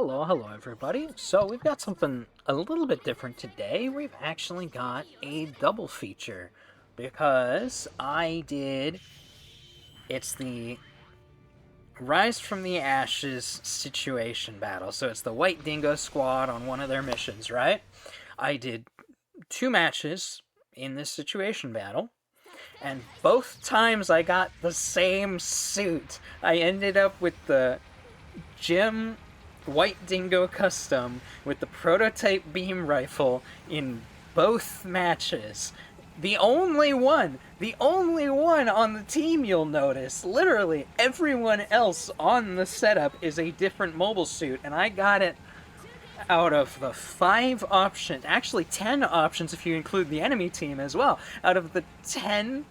Hello, hello everybody. So we've got something a little bit different today. We've actually got a double feature because it's the Rise from the Ashes situation battle. So it's the White Dingo squad on one of their missions, right? I did two matches in this situation battle. And both times I got the same suit. I ended up with the Jim White Dingo Custom with the prototype beam rifle in both matches. The only one on the team you'll notice. Literally everyone else on the setup is a different mobile suit, and I got it out of the 5 options, actually 10 options if you include the enemy team as well. Out of the 10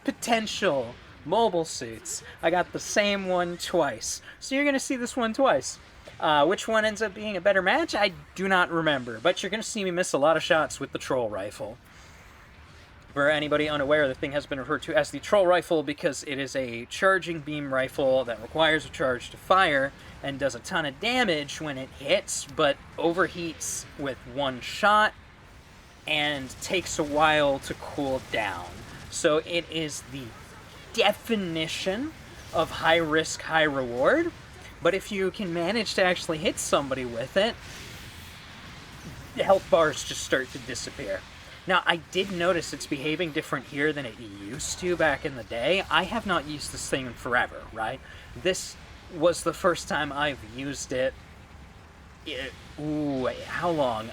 potential mobile suits, I got the same one twice. So you're going to see this one twice. Which one ends up being a better match, I do not remember, but you're going to see me miss a lot of shots with the troll rifle. For anybody unaware, the thing has been referred to as the troll rifle because it is a charging beam rifle that requires a charge to fire and does a ton of damage when it hits, but overheats with one shot and takes a while to cool down. So it is the definition of high risk, high reward, but if you can manage to actually hit somebody with it, the health bars just start to disappear. Now, I did notice it's behaving different here than it used to back in the day. I have not used this thing in forever, right? This was the first time I've used it. How long?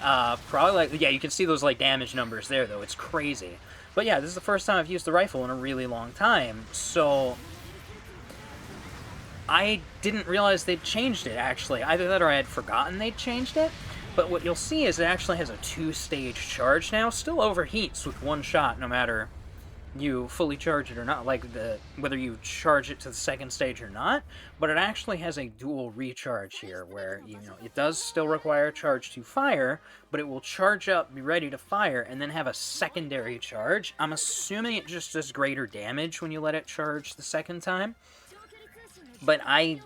Probably you can see those damage numbers there, though. It's crazy. But yeah, this is the first time I've used the rifle in a really long time, so I didn't realize they'd changed it, actually. Either that or I had forgotten they'd changed it. But what you'll see is it actually has a 2-stage charge now. Still overheats with one shot, no matter you fully charge it or not, whether you charge it to the second stage or not. But it actually has a dual recharge here, where it does still require a charge to fire, but it will charge up, be ready to fire, and then have a secondary charge. I'm assuming it just does greater damage when you let it charge the second time. But I'm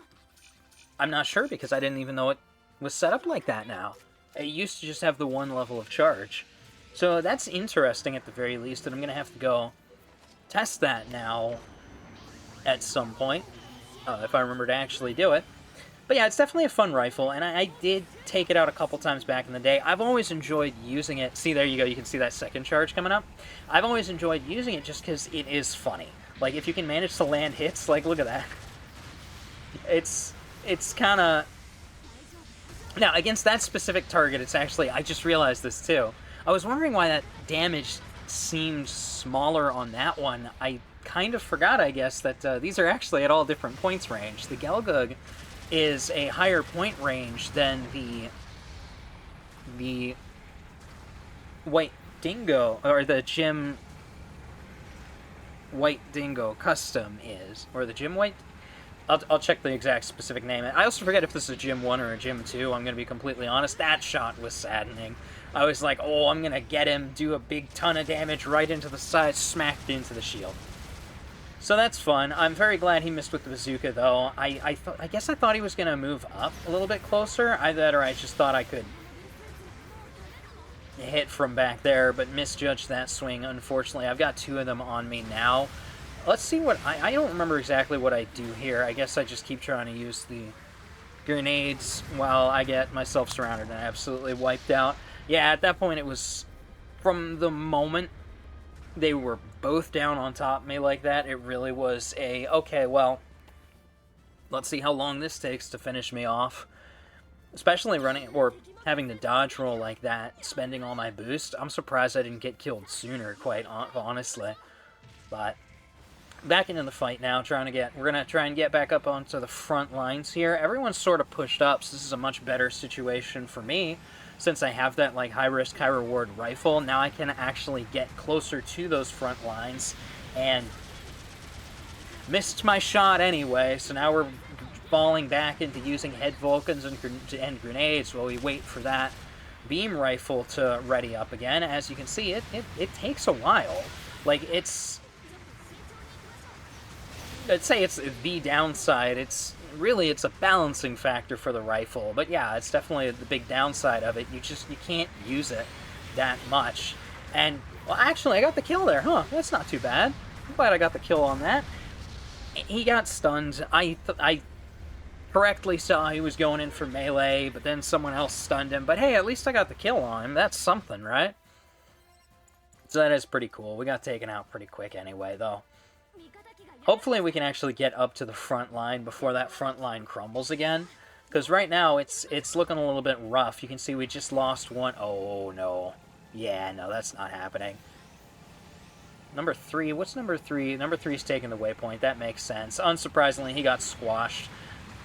not sure because I didn't even know it was set up like that now. It used to just have the one level of charge. So that's interesting at the very least, and I'm going to have to go test that now at some point, if I remember to actually do it. But yeah, it's definitely a fun rifle, and I did take it out a couple times back in the day. I've always enjoyed using it. See, there you go, you can see that second charge coming up. I've always enjoyed using it just because it is funny. If you can manage to land hits, look at that. It's kind of... Now, against that specific target, it's actually... I just realized this, too. I was wondering why that damage seemed smaller on that one. I kind of forgot, I guess, that these are actually at all different points range. The Gelgug is a higher point range than the White Dingo, or the Jim White Dingo Custom is. Or the Jim White... I'll check the exact specific name. I also forget if this is a Gym 1 or a Gym 2, I'm going to be completely honest. That shot was saddening. I was like, oh, I'm going to get him, do a big ton of damage right into the side, smacked into the shield. So that's fun. I'm very glad he missed with the bazooka, though. I guess I thought he was going to move up a little bit closer. Either that or I just thought I could hit from back there, but misjudged that swing, unfortunately. I've got 2 of them on me now. Let's see what... I don't remember exactly what I do here. I guess I just keep trying to use the grenades while I get myself surrounded and absolutely wiped out. Yeah, at that point it was... From the moment they were both down on top of me like that, it really was a... Okay, well, let's see how long this takes to finish me off. Especially running... or having to dodge roll like that, spending all my boost. I'm surprised I didn't get killed sooner, quite honestly. But... back into the fight now, we're going to try and get back up onto the front lines here. Everyone's sort of pushed up, so this is a much better situation for me. Since I have that, high-risk, high-reward rifle, now I can actually get closer to those front lines, and missed my shot anyway, so now we're falling back into using head Vulcans and grenades while we wait for that beam rifle to ready up again. As you can see, it takes a while. I'd say it's the downside. It's really it's a balancing factor for the rifle. But yeah, it's definitely the big downside of it. You can't use it that much. And well, actually, I got the kill there. Huh? That's not too bad. I'm glad I got the kill on that. He got stunned. I correctly saw he was going in for melee, but then someone else stunned him. But hey, at least I got the kill on him. That's something, right? So that is pretty cool. We got taken out pretty quick anyway, though. Hopefully we can actually get up to the front line before that front line crumbles again. Because right now it's looking a little bit rough. You can see we just lost one. Oh, no. Yeah, no, that's not happening. Number 3. What's number 3? Number 3's taking the waypoint. That makes sense. Unsurprisingly, he got squashed.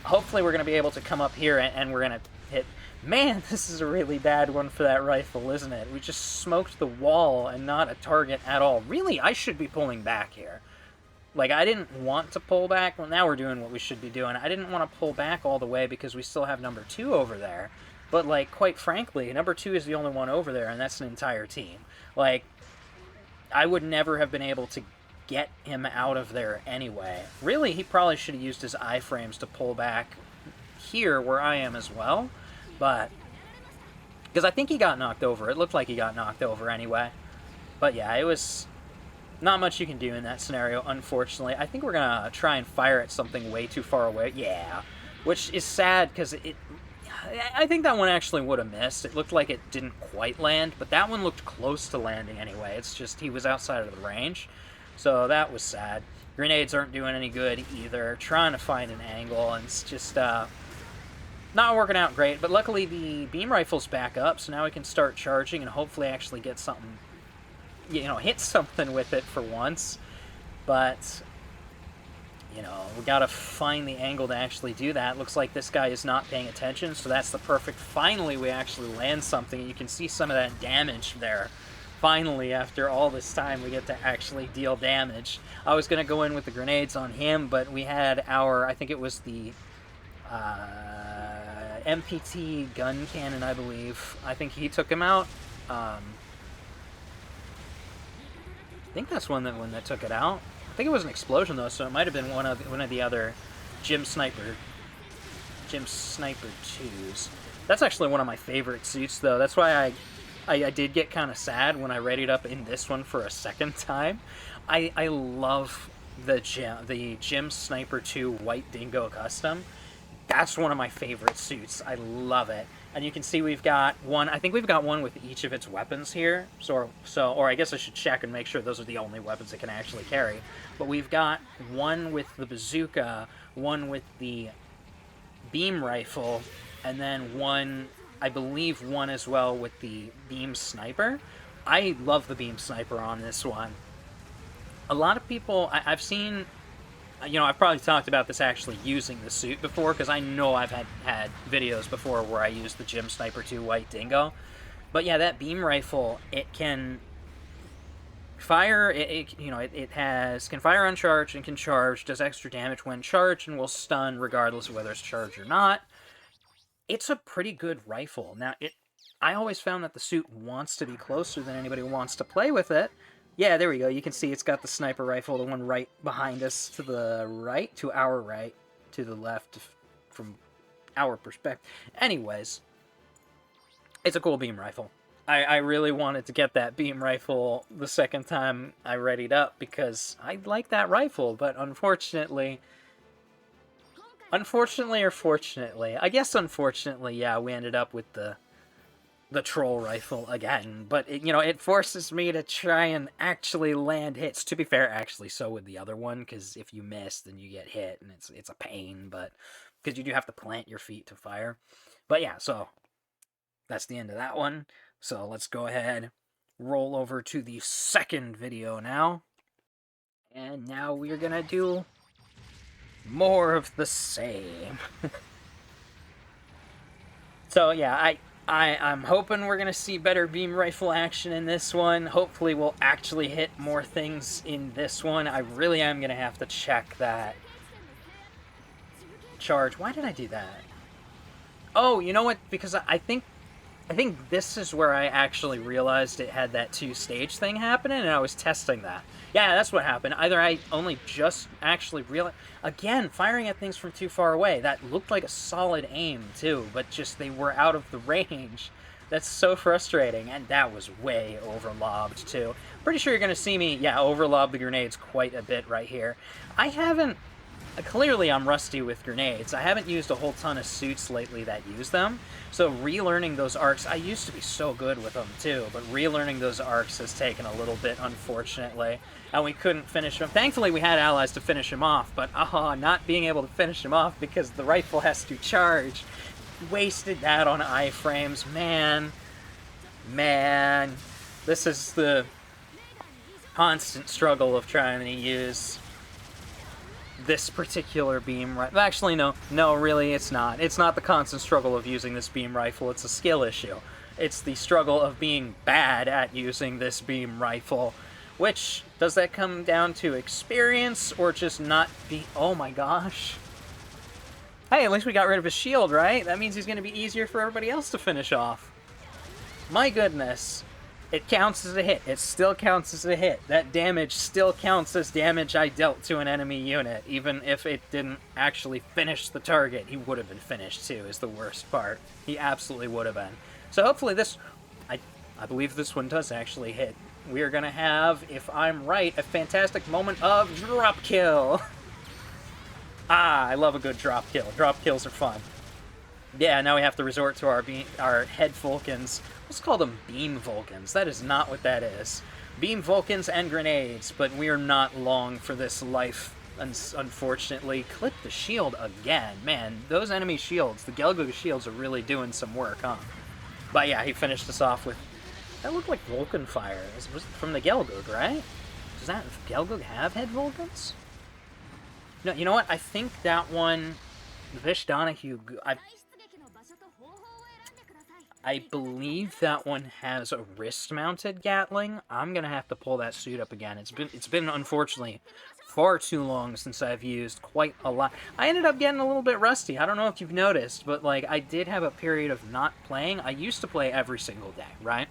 Hopefully we're going to be able to come up here and we're going to hit... Man, this is a really bad one for that rifle, isn't it? We just smoked the wall and not a target at all. Really, I should be pulling back here. Like, I didn't want to pull back. Well, now we're doing what we should be doing. I didn't want to pull back all the way because we still have number 2 over there. But, like, quite frankly, number 2 is the only one over there, and that's an entire team. Like, I would never have been able to get him out of there anyway. Really, he probably should have used his iframes to pull back here where I am as well. But, because I think he got knocked over. It looked like he got knocked over anyway. But yeah, it was not much you can do in that scenario, unfortunately. I think we're going to try and fire at something way too far away. Yeah, which is sad because I think that one actually would have missed. It looked like it didn't quite land, but that one looked close to landing anyway. It's just he was outside of the range, so that was sad. Grenades aren't doing any good either. Trying to find an angle, and it's just not working out great. But luckily the beam rifle's back up, so now we can start charging and hopefully actually get something, you know, hit something with it for once. But, you know, we gotta find the angle to actually do that. Looks like this guy is not paying attention, so that's the perfect... Finally, we actually land something. You can see some of that damage there. Finally, after all this time, we get to actually deal damage. I was gonna go in with the grenades on him, but we had our... I think it was the MPT gun cannon, I believe. I think he took him out. I think that's one that took it out. I think it was an explosion though, so it might have been one of the other Gym Sniper 2s. That's actually one of my favorite suits though. That's why I did get kind of sad when I readied up in this one for a second time. I love the Gym Sniper 2 White Dingo Custom. That's one of my favorite suits. I love it. And you can see we've got one, I think we've got one with each of its weapons here. Or I guess I should check and make sure those are the only weapons it can actually carry. But we've got one with the bazooka, one with the beam rifle, and then one, I believe one as well with the beam sniper. I love the beam sniper on this one. A lot of people, I've seen... You know, I've probably talked about this actually using the suit before, because I know I've had videos before where I used the Gym Sniper 2 White Dingo. But yeah, that beam rifle, it can fire, it can fire on charge and can charge, does extra damage when charged, and will stun regardless of whether it's charged or not. It's a pretty good rifle. Now, I always found that the suit wants to be closer than anybody wants to play with it. Yeah, there we go. You can see it's got the sniper rifle, the one right behind us, to the right, to our right, to the left, from our perspective. Anyways, it's a cool beam rifle. I really wanted to get that beam rifle the second time I readied up, because I like that rifle, but unfortunately or fortunately, I guess unfortunately, yeah, we ended up with the troll rifle again, but it forces me to try and actually land hits. To be fair, actually, so would the other one, because if you miss, then you get hit, and it's a pain, but because you do have to plant your feet to fire. But yeah, so that's the end of that one. So let's go ahead, roll over to the second video now, and now we're gonna do more of the same. So yeah, I'm hoping we're going to see better beam rifle action in this one. Hopefully we'll actually hit more things in this one. I really am going to have to check that charge. Why did I do that? Oh, you know what? Because I think I think this is where I actually realized it had that two-stage thing happening, and I was testing that. Yeah, that's what happened. Either I only just actually realized... Again, firing at things from too far away. That looked like a solid aim, too, but just they were out of the range. That's so frustrating, and that was way overlobbed, too. Pretty sure you're going to see me, yeah, overlob the grenades quite a bit right here. I haven't... Clearly, I'm rusty with grenades. I haven't used a whole ton of suits lately that use them, so relearning those arcs, I used to be so good with them too, but relearning those arcs has taken a little bit, unfortunately, and we couldn't finish them. Thankfully, we had allies to finish him off, but not being able to finish him off because the rifle has to charge. Wasted that on iframes, man. Man. This is the constant struggle of trying to use this particular beam rifle. Actually, no, really, it's not. It's not the constant struggle of using this beam rifle. It's a skill issue. It's the struggle of being bad at using this beam rifle. Which, does that come down to experience or just not be... Oh my gosh. Hey, at least we got rid of his shield, right? That means he's going to be easier for everybody else to finish off. My goodness. It counts as a hit. It still counts as a hit. That damage still counts as damage I dealt to an enemy unit. Even if it didn't actually finish the target, he would have been finished too, is the worst part. He absolutely would have been. So hopefully this... I believe this one does actually hit. We are going to have, if I'm right, a fantastic moment of drop kill. I love a good drop kill. Drop kills are fun. Yeah, now we have to resort to our head Vulcans. Let's call them beam Vulcans. That is not what that is. Beam Vulcans and grenades, but we are not long for this life, unfortunately. Clip the shield again. Man, those enemy shields, the Gelgug shields, are really doing some work, huh? But yeah, he finished us off with... That looked like Vulcan fire. Was it from the Gelgug, right? Does that Gelgug have head Vulcans? No, you know what? I think that one... Vish Donahue... I believe that one has a wrist-mounted Gatling. I'm gonna have to pull that suit up again. It's been unfortunately far too long since I've used quite a lot. I ended up getting a little bit rusty. I don't know if you've noticed, but like I did have a period of not playing. I used to play every single day, right?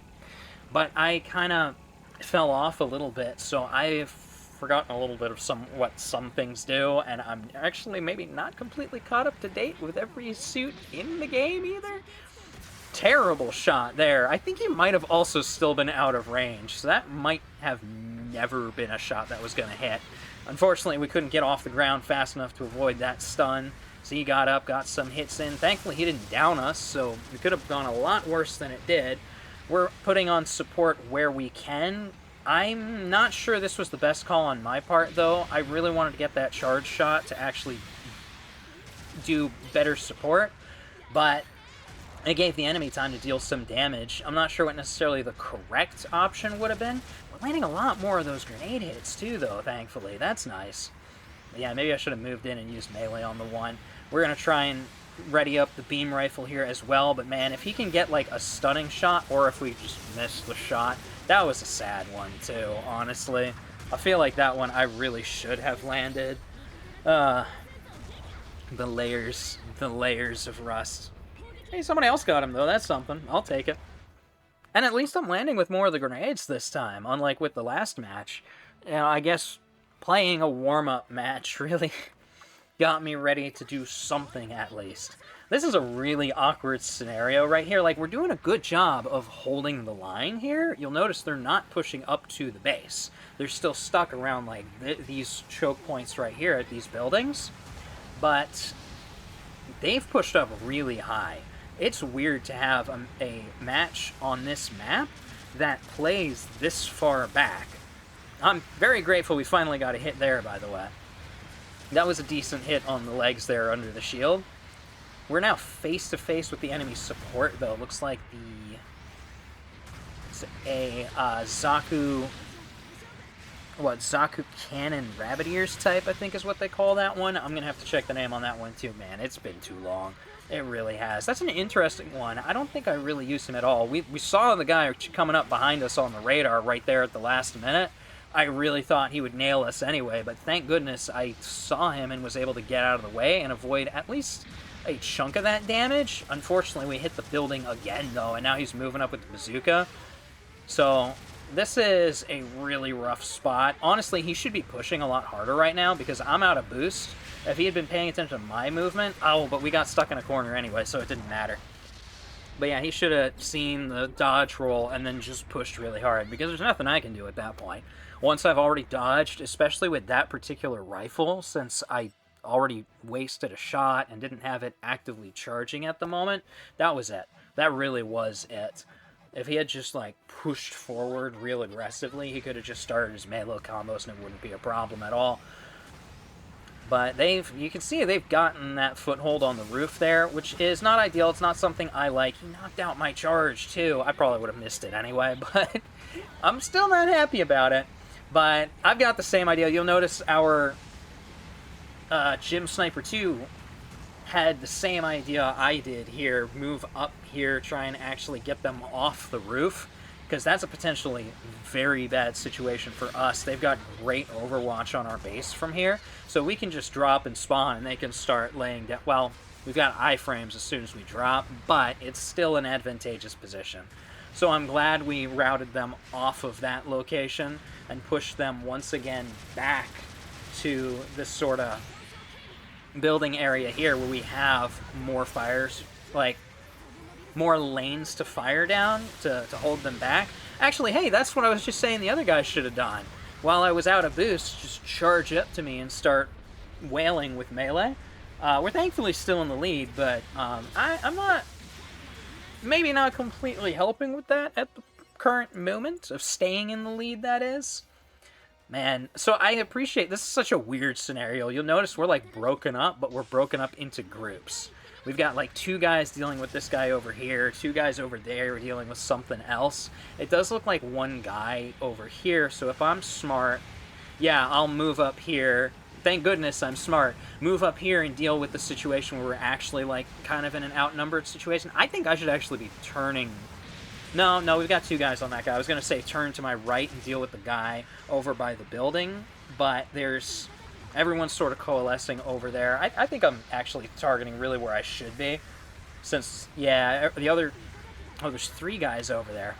But I kind of fell off a little bit, so I've forgotten a little bit of what some things do, and I'm actually maybe not completely caught up to date with every suit in the game either. Terrible shot there. I think he might have also still been out of range, so that might have never been a shot that was going to hit. Unfortunately, we couldn't get off the ground fast enough to avoid that stun, so he got up, got some hits in. Thankfully, he didn't down us, so it could have gone a lot worse than it did. We're putting on support where we can. I'm not sure this was the best call on my part, though. I really wanted to get that charge shot to actually do better support, but it gave the enemy time to deal some damage. I'm not sure what necessarily the correct option would have been. We're landing a lot more of those grenade hits too, though, thankfully. That's nice. But yeah, maybe I should have moved in and used melee on the one. We're going to try and ready up the beam rifle here as well, but man, if he can get like a stunning shot, or if we just miss the shot, that was a sad one too, honestly. I feel like that one I really should have landed. The layers of rust. Hey, somebody else got him, though. That's something. I'll take it. And at least I'm landing with more of the grenades this time, unlike with the last match. You know, I guess playing a warm-up match really got me ready to do something, at least. This is a really awkward scenario right here. Like, we're doing a good job of holding the line here. You'll notice they're not pushing up to the base. They're still stuck around, like, these choke points right here at these buildings. But they've pushed up really high. It's weird to have a match on this map that plays this far back. I'm very grateful we finally got a hit there, by the way. That was a decent hit on the legs there under the shield. We're now face-to-face with the enemy support, though. It looks like Zaku Cannon Rabbit Ears type, I think is what they call that one. I'm going to have to check the name on that one, too. Man, it's been too long. It really has. That's an interesting one. I don't think I really used him at all. We saw the guy coming up behind us on the radar right there at the last minute. I really thought he would nail us anyway, but thank goodness I saw him and was able to get out of the way and avoid at least a chunk of that damage. Unfortunately, we hit the building again, though, and now he's moving up with the bazooka. So this is a really rough spot. Honestly, he should be pushing a lot harder right now because I'm out of boost. If he had been paying attention to my movement... Oh, but we got stuck in a corner anyway, so it didn't matter. But yeah, he should have seen the dodge roll and then just pushed really hard, because there's nothing I can do at that point. Once I've already dodged, especially with that particular rifle, since I already wasted a shot and didn't have it actively charging at the moment, that was it. That really was it. If he had just, like, pushed forward real aggressively, he could have just started his melee combos and it wouldn't be a problem at all. But you can see they've gotten that foothold on the roof there, which is not ideal. It's not something I like. He knocked out my charge, too. I probably would have missed it anyway, but I'm still not happy about it. But I've got the same idea. You'll notice our Gym Sniper 2 had the same idea I did here. Move up here, try and actually get them off the roof, because that's a potentially very bad situation for us. They've got great overwatch on our base from here, so we can just drop and spawn and they can start laying down. Well, we've got iframes as soon as we drop, but it's still an advantageous position. So I'm glad we routed them off of that location and pushed them once again back to this sort of building area here where we have more fires, like more lanes to fire down to hold them back. Actually, hey, that's what I was just saying the other guy should have done. While I was out of boost, just charge up to me and start wailing with melee. We're thankfully still in the lead, but I'm not, maybe not completely helping with that at the current moment of staying in the lead, that is. Man, so I appreciate, this is such a weird scenario. You'll notice we're like broken up, but we're broken up into groups. We've got like 2 guys dealing with this guy over here, 2 guys over there dealing with something else. It does look like 1 guy over here, so if I'm smart, yeah, I'll move up here. Thank goodness I'm smart. Move up here and deal with the situation where we're actually like kind of in an outnumbered situation. I think I should actually be turning... No, we've got 2 guys on that guy. I was going to say turn to my right and deal with the guy over by the building, but there's... Everyone's sort of coalescing over there. I think I'm actually targeting really where I should be. Since, yeah, the other... Oh, there's 3 guys over there.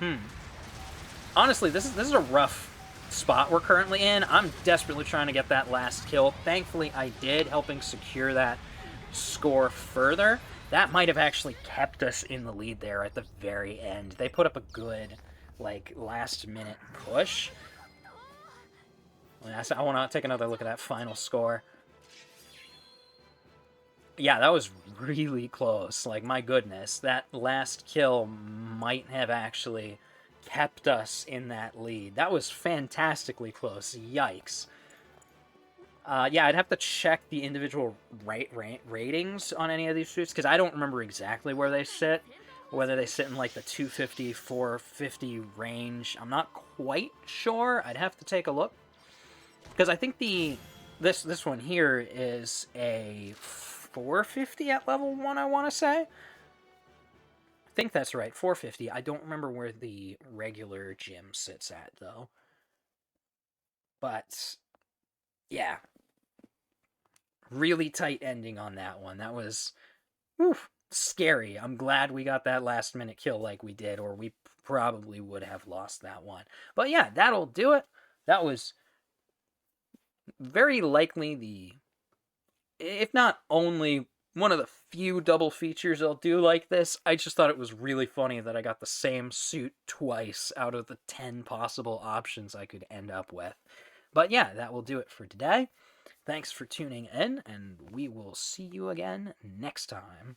Honestly, this is a rough spot we're currently in. I'm desperately trying to get that last kill. Thankfully, I did, helping secure that score further. That might have actually kept us in the lead there at the very end. They put up a good, like, last-minute push. I want to take another look at that final score. Yeah, that was really close. Like, my goodness, that last kill might have actually kept us in that lead. That was fantastically close. Yikes. Yeah, I'd have to check the individual ratings on any of these suits, because I don't remember exactly where they sit. Whether they sit in, like, the 250, 450 range. I'm not quite sure. I'd have to take a look. Because I think this one here is a 450 at level 1, I want to say. I think that's right, 450. I don't remember where the regular gym sits at, though. But, yeah. Really tight ending on that one. That was scary. I'm glad we got that last-minute kill like we did, or we probably would have lost that one. But yeah, that'll do it. That was... very likely if not only, one of the few double features I'll do like this. I just thought it was really funny that I got the same suit twice out of the 10 possible options I could end up with. But yeah, that will do it for today. Thanks for tuning in, and we will see you again next time.